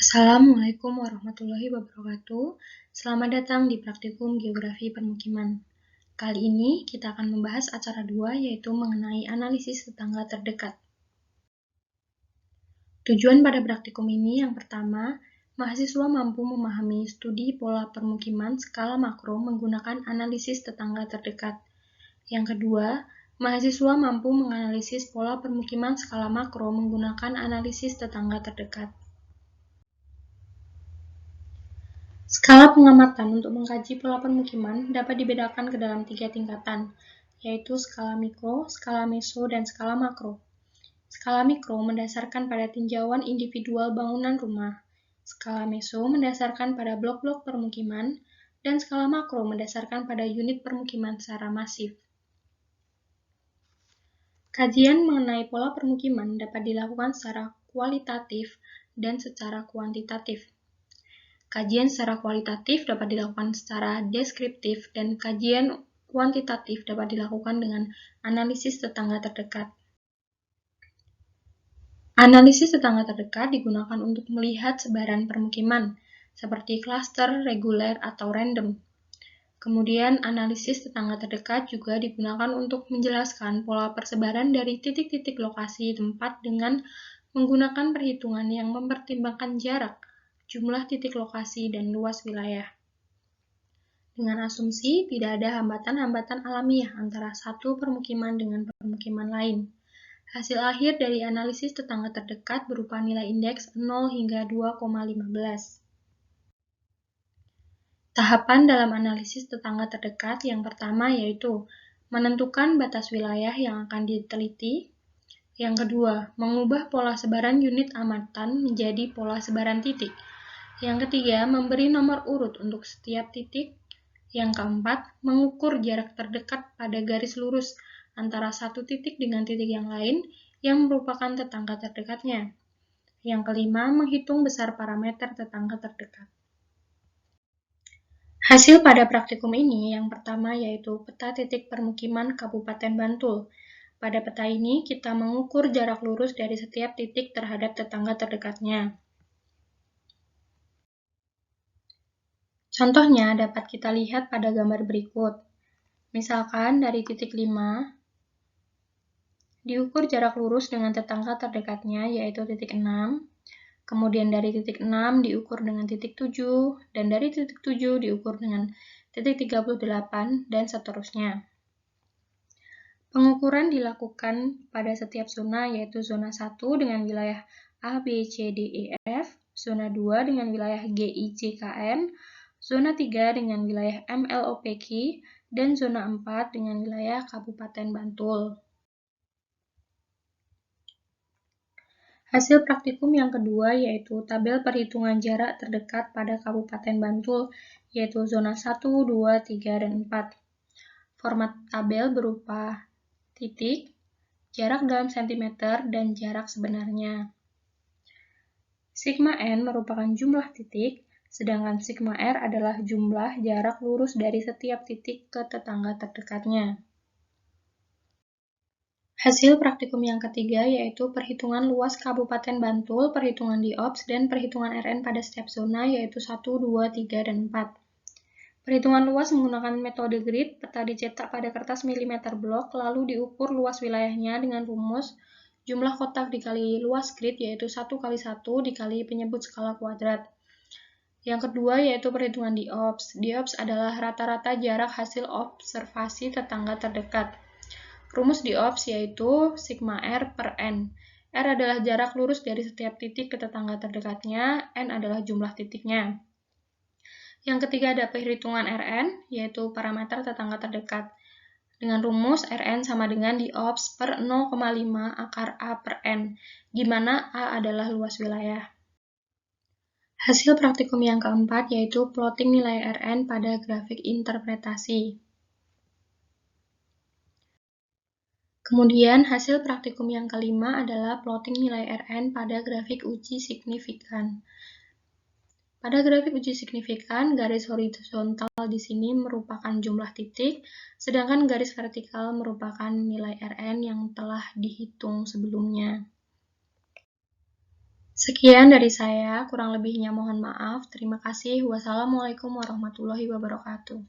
Assalamualaikum warahmatullahi wabarakatuh. Selamat datang di Praktikum Geografi Permukiman. Kali ini kita akan membahas acara 2, yaitu mengenai analisis tetangga terdekat. Tujuan pada praktikum ini yang pertama, mahasiswa mampu memahami studi pola permukiman skala makro menggunakan analisis tetangga terdekat. Yang kedua, mahasiswa mampu menganalisis pola permukiman skala makro menggunakan analisis tetangga terdekat. Skala pengamatan untuk mengkaji pola permukiman dapat dibedakan ke dalam 3 tingkatan, yaitu skala mikro, skala meso, dan skala makro. Skala mikro mendasarkan pada tinjauan individual bangunan rumah, skala meso mendasarkan pada blok-blok permukiman, dan skala makro mendasarkan pada unit permukiman secara masif. Kajian mengenai pola permukiman dapat dilakukan secara kualitatif dan secara kuantitatif. Kajian secara kualitatif dapat dilakukan secara deskriptif dan kajian kuantitatif dapat dilakukan dengan analisis tetangga terdekat. Analisis tetangga terdekat digunakan untuk melihat sebaran permukiman, seperti klaster, reguler, atau random. Kemudian, analisis tetangga terdekat juga digunakan untuk menjelaskan pola persebaran dari titik-titik lokasi tempat dengan menggunakan perhitungan yang mempertimbangkan jarak, jumlah titik lokasi, dan luas wilayah. Dengan asumsi tidak ada hambatan-hambatan alamiah antara satu permukiman dengan permukiman lain. Hasil akhir dari analisis tetangga terdekat berupa nilai indeks 0 hingga 2,15. Tahapan dalam analisis tetangga terdekat yang pertama yaitu menentukan batas wilayah yang akan diteliti. Yang kedua, mengubah pola sebaran unit amatan menjadi pola sebaran titik. Yang ketiga, memberi nomor urut untuk setiap titik. Yang keempat, mengukur jarak terdekat pada garis lurus antara satu titik dengan titik yang lain yang merupakan tetangga terdekatnya. Yang kelima, menghitung besar parameter tetangga terdekat. Hasil pada praktikum ini yang pertama yaitu peta titik permukiman Kabupaten Bantul. Pada peta ini kita mengukur jarak lurus dari setiap titik terhadap tetangga terdekatnya. Contohnya dapat kita lihat pada gambar berikut. Misalkan dari titik 5, diukur jarak lurus dengan tetangga terdekatnya yaitu titik 6, kemudian dari titik 6 diukur dengan titik 7, dan dari titik 7 diukur dengan titik 38, dan seterusnya. Pengukuran dilakukan pada setiap zona yaitu zona 1 dengan wilayah A, B, C, D, E, F, zona 2 dengan wilayah G, I, J, K, L, zona 3 dengan wilayah M, L, O, P, Q, dan zona 4 dengan wilayah Kabupaten Bantul. Hasil praktikum yang kedua yaitu tabel perhitungan jarak terdekat pada Kabupaten Bantul, yaitu zona 1, 2, 3, dan 4. Format tabel berupa titik, jarak dalam sentimeter, dan jarak sebenarnya. Sigma N merupakan jumlah titik, sedangkan sigma R adalah jumlah jarak lurus dari setiap titik ke tetangga terdekatnya. Hasil praktikum yang ketiga yaitu perhitungan luas Kabupaten Bantul, perhitungan DIOPS, dan perhitungan RN pada setiap zona yaitu 1, 2, 3, dan 4. Perhitungan luas menggunakan metode grid, peta dicetak pada kertas milimeter blok, lalu diukur luas wilayahnya dengan rumus jumlah kotak dikali luas grid yaitu 1 kali 1 dikali penyebut skala kuadrat. Yang kedua yaitu perhitungan DIOPS. DIOPS adalah rata-rata jarak hasil observasi tetangga terdekat. Rumus DIOPS yaitu sigma R per N. R adalah jarak lurus dari setiap titik ke tetangga terdekatnya, N adalah jumlah titiknya. Yang ketiga ada perhitungan RN, yaitu parameter tetangga terdekat. Dengan rumus RN sama dengan DIOPS per 0,5 akar A per N, di mana A adalah luas wilayah. Hasil praktikum yang keempat yaitu plotting nilai RN pada grafik interpretasi. Kemudian hasil praktikum yang kelima adalah plotting nilai RN pada grafik uji signifikan. Pada grafik uji signifikan, garis horizontal di sini merupakan jumlah titik, sedangkan garis vertikal merupakan nilai RN yang telah dihitung sebelumnya. Sekian dari saya, kurang lebihnya mohon maaf. Terima kasih. Wassalamualaikum warahmatullahi wabarakatuh.